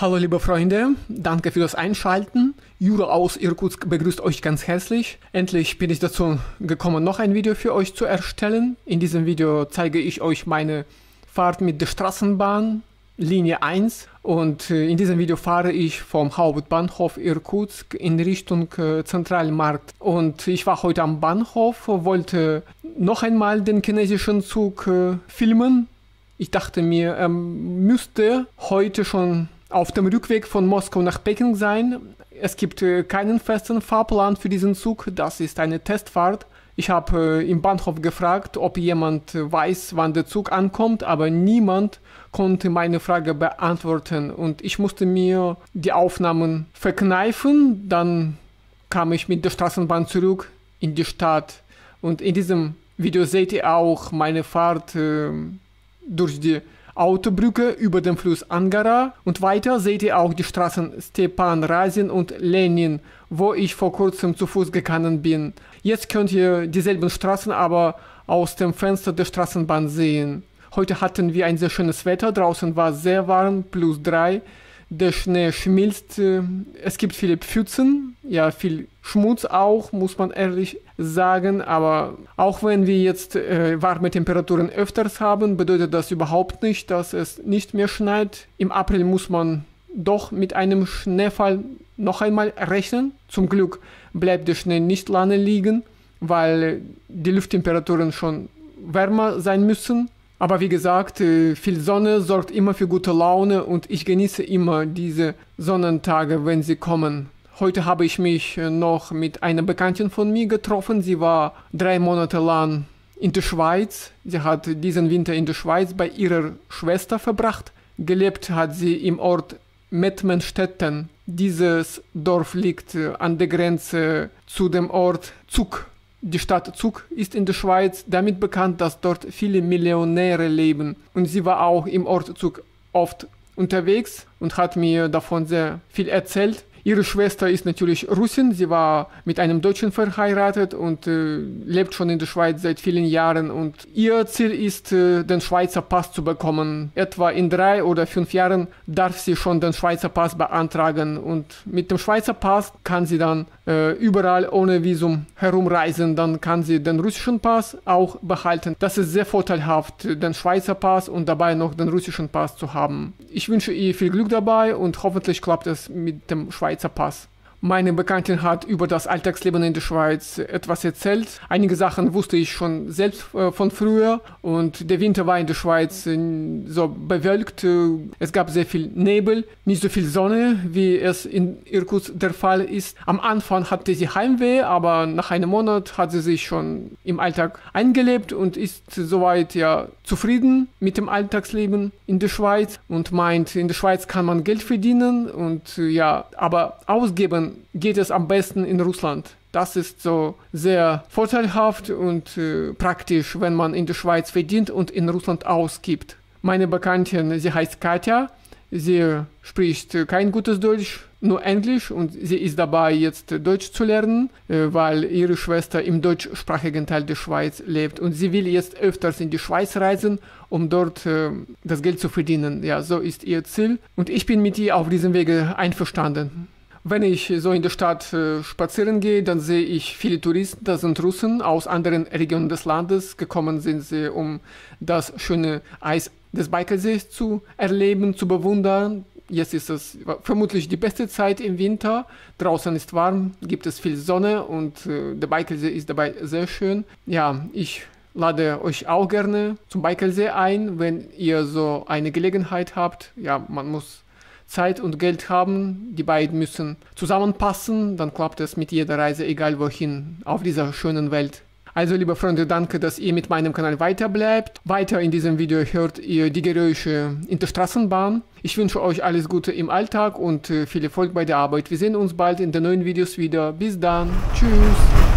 Hallo liebe Freunde, danke für das Einschalten. Jura aus Irkutsk begrüßt euch ganz herzlich. Endlich bin ich dazu gekommen, noch ein Video für euch zu erstellen. In diesem Video zeige ich euch meine Fahrt mit der Straßenbahn, Linie 1. Und in diesem Video fahre ich vom Hauptbahnhof Irkutsk in Richtung Zentralmarkt. Und ich war heute am Bahnhof, wollte noch einmal den chinesischen Zug filmen. Ich dachte mir, er müsste heute schon auf dem Rückweg von Moskau nach Peking sein. Es gibt keinen festen Fahrplan für diesen Zug, das ist eine Testfahrt. Ich habe im Bahnhof gefragt, ob jemand weiß, wann der Zug ankommt, aber niemand konnte meine Frage beantworten und ich musste mir die Aufnahmen verkneifen. Dann kam ich mit der Straßenbahn zurück in die Stadt und in diesem Video seht ihr auch meine Fahrt durch die Autobrücke über den Fluss Angara und weiter seht ihr auch die Straßen Stepan Razin und Lenin, wo ich vor kurzem zu Fuß gegangen bin. Jetzt könnt ihr dieselben Straßen aber aus dem Fenster der Straßenbahn sehen. Heute hatten wir ein sehr schönes Wetter, draußen war sehr warm, +3. Der Schnee schmilzt, es gibt viele Pfützen, ja viel Schmutz auch, muss man ehrlich sagen, aber auch wenn wir jetzt warme Temperaturen öfters haben, bedeutet das überhaupt nicht, dass es nicht mehr schneit. Im April muss man doch mit einem Schneefall noch einmal rechnen. Zum Glück bleibt der Schnee nicht lange liegen, weil die Lufttemperaturen schon wärmer sein müssen. Aber wie gesagt, viel Sonne sorgt immer für gute Laune und ich genieße immer diese Sonnentage, wenn sie kommen. Heute habe ich mich noch mit einer Bekannten von mir getroffen. Sie war 3 Monate lang in der Schweiz. Sie hat diesen Winter in der Schweiz bei ihrer Schwester verbracht. Gelebt hat sie im Ort Mettmenstetten. Dieses Dorf liegt an der Grenze zu dem Ort Zug. Die Stadt Zug ist in der Schweiz damit bekannt, dass dort viele Millionäre leben. Und sie war auch im Ort Zug oft unterwegs und hat mir davon sehr viel erzählt. Ihre Schwester ist natürlich Russin, sie war mit einem Deutschen verheiratet und lebt schon in der Schweiz seit vielen Jahren und ihr Ziel ist, den Schweizer Pass zu bekommen. Etwa in 3 oder 5 Jahren darf sie schon den Schweizer Pass beantragen und mit dem Schweizer Pass kann sie dann überall ohne Visum herumreisen, dann kann sie den russischen Pass auch behalten. Das ist sehr vorteilhaft, den Schweizer Pass und dabei noch den russischen Pass zu haben. Ich wünsche ihr viel Glück dabei und hoffentlich klappt es mit dem Schweizer Pass. Meine Bekanntin hat über das Alltagsleben in der Schweiz etwas erzählt. Einige Sachen wusste ich schon selbst von früher und der Winter war in der Schweiz so bewölkt. Es gab sehr viel Nebel, nicht so viel Sonne, wie es in Irkutsk der Fall ist. Am Anfang hatte sie Heimweh, aber nach einem Monat hat sie sich schon im Alltag eingelebt und ist soweit ja zufrieden mit dem Alltagsleben in der Schweiz und meint, in der Schweiz kann man Geld verdienen und ja, aber ausgeben geht es am besten in Russland. Das ist so sehr vorteilhaft und praktisch, wenn man in der Schweiz verdient und in Russland ausgibt. Meine Bekanntin, sie heißt Katja, sie spricht kein gutes Deutsch, nur Englisch und sie ist dabei jetzt Deutsch zu lernen, weil ihre Schwester im deutschsprachigen Teil der Schweiz lebt und sie will jetzt öfters in die Schweiz reisen, um dort das Geld zu verdienen. Ja, so ist ihr Ziel und ich bin mit ihr auf diesem Wege einverstanden. Wenn ich so in der Stadt spazieren gehe, dann sehe ich viele Touristen, das sind Russen aus anderen Regionen des Landes. Gekommen sind sie, um das schöne Eis des Baikalsees zu erleben, zu bewundern. Jetzt ist es vermutlich die beste Zeit im Winter. Draußen ist warm, gibt es viel Sonne und der Baikalsee ist dabei sehr schön. Ja, ich lade euch auch gerne zum Baikalsee ein, wenn ihr so eine Gelegenheit habt. Ja, man muss Zeit und Geld haben, die beiden müssen zusammenpassen, dann klappt es mit jeder Reise, egal wohin, auf dieser schönen Welt. Also liebe Freunde, danke, dass ihr mit meinem Kanal weiter bleibt. Weiter in diesem Video hört ihr die Geräusche in der Straßenbahn. Ich wünsche euch alles Gute im Alltag und viel Erfolg bei der Arbeit. Wir sehen uns bald in den neuen Videos wieder. Bis dann. Tschüss.